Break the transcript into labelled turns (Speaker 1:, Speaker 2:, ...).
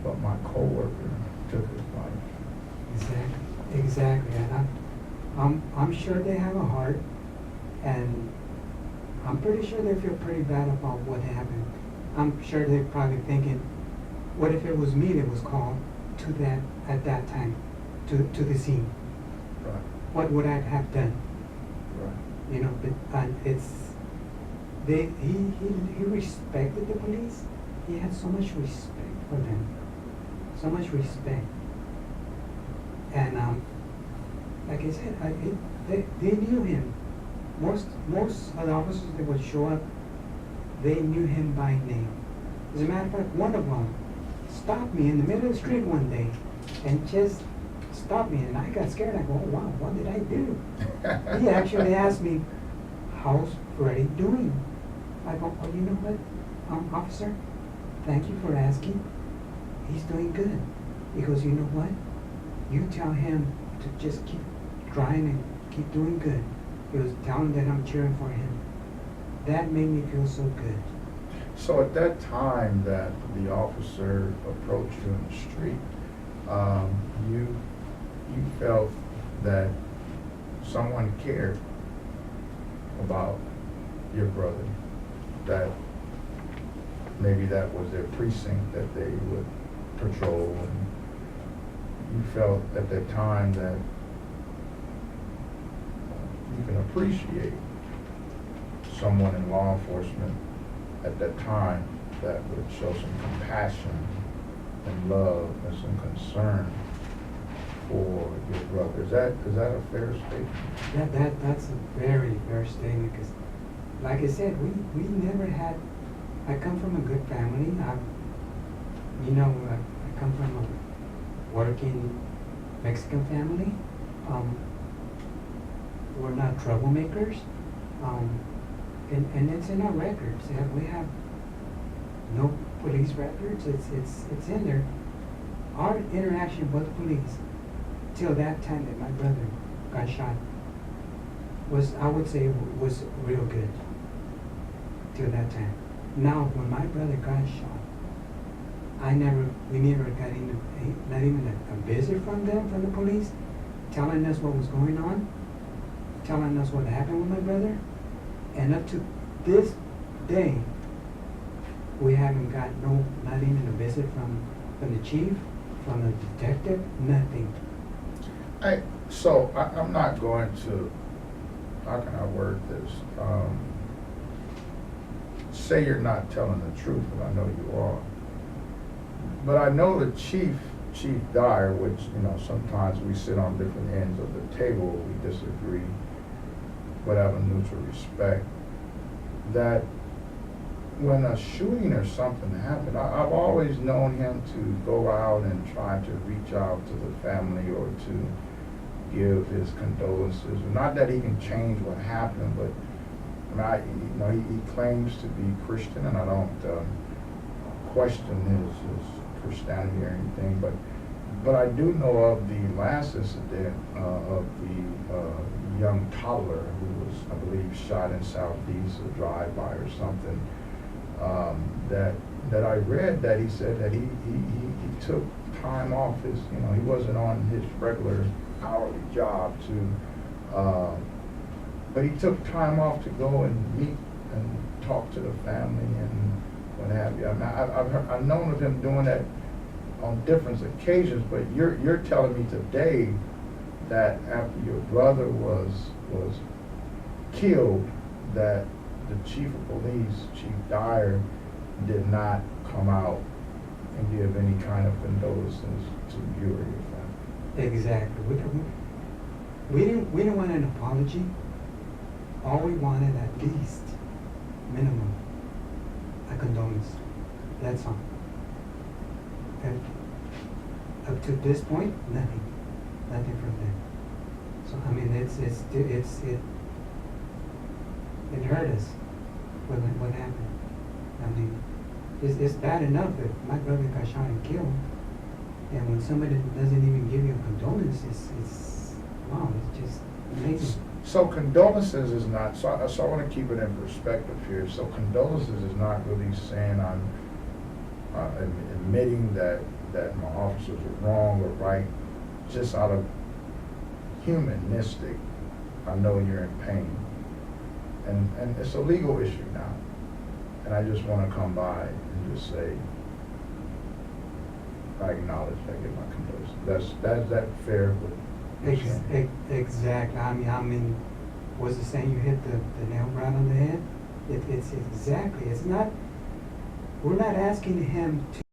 Speaker 1: but my coworker took his life.
Speaker 2: Exactly, and I'm sure they have a heart, and I'm pretty sure they feel pretty bad about what happened. I'm sure they're probably thinking, what if it was me that was called to that at that time, to the scene?
Speaker 1: Right.
Speaker 2: What would I have done?
Speaker 1: Right.
Speaker 2: You know, but he respected the police. He had so much respect for them, so much respect. And like I said, they knew him. Most of the officers that would show up, they knew him by name. As a matter of fact, one of them stopped me in the middle of the street one day and just stopped me, and I got scared. I go, oh, wow, what did I do? He actually asked me, how's Freddie doing? I go, oh, you know what, officer, thank you for asking. He's doing good. He goes, you know what? You tell him to just keep trying and keep doing good. He was telling that I'm cheering for him. That made me feel so good.
Speaker 1: So at that time that the officer approached you in the street, you felt that someone cared about your brother, that maybe that was their precinct that they would patrol, and you felt at that time that you can appreciate someone in law enforcement at that time that would show some compassion and love and some concern for your brother. Is that a fair statement?
Speaker 2: That's a very fair statement, because like I said, we never had, I come from a good family. I come from a working Mexican family. We're not troublemakers. And it's in our records. We have no police records. It's in there. Our interaction with police till that time that my brother got shot was, I would say, was real good till that time. Now, when my brother got shot, we never got not even a visit from them, from the police, telling us what was going on, telling us what happened with my brother. And up to this day, we haven't got not even a visit from the chief, from the detective, nothing.
Speaker 1: I'm not going to, how can I word this? Say you're not telling the truth, but I know you are. But I know the Chief Dyer, which, sometimes we sit on different ends of the table, we disagree, but have a neutral respect, that when a shooting or something happened, I've always known him to go out and try to reach out to the family or to give his condolences. Not that he can change what happened, but he claims to be Christian, and I don't question his Christianity or anything, but I do know of the last incident of the young toddler who was, I believe, shot in Southeast, a drive-by or something, that I read that he said that he took time off his, he wasn't on his regular hourly job but he took time off to go and meet and talk to the family and what have you. I've known of him doing that on different occasions, but you're telling me today that after your brother was killed, that the chief of police, Chief Dyer, did not come out and give any kind of condolences to you or your family.
Speaker 2: Exactly. We didn't want an apology. All we wanted, at least, minimum, a condolence. That's all. And up to this point, nothing from them. So I mean, it hurt us what happened. I mean, it's bad enough that my brother got shot and killed, and when somebody doesn't even give you a condolence, it's wow, it's just amazing.
Speaker 1: So condolences is not, so I want to keep it in perspective here. So condolences is not really saying I'm admitting that that my officers are wrong or right, just out of humanistic, I know you're in pain. And it's a legal issue now. And I just want to come by and just say, I acknowledge, I give my condolences. That's that fair with
Speaker 2: Exactly. I mean, was it saying you hit the nail right on the head? It's exactly, it's not, we're not asking him to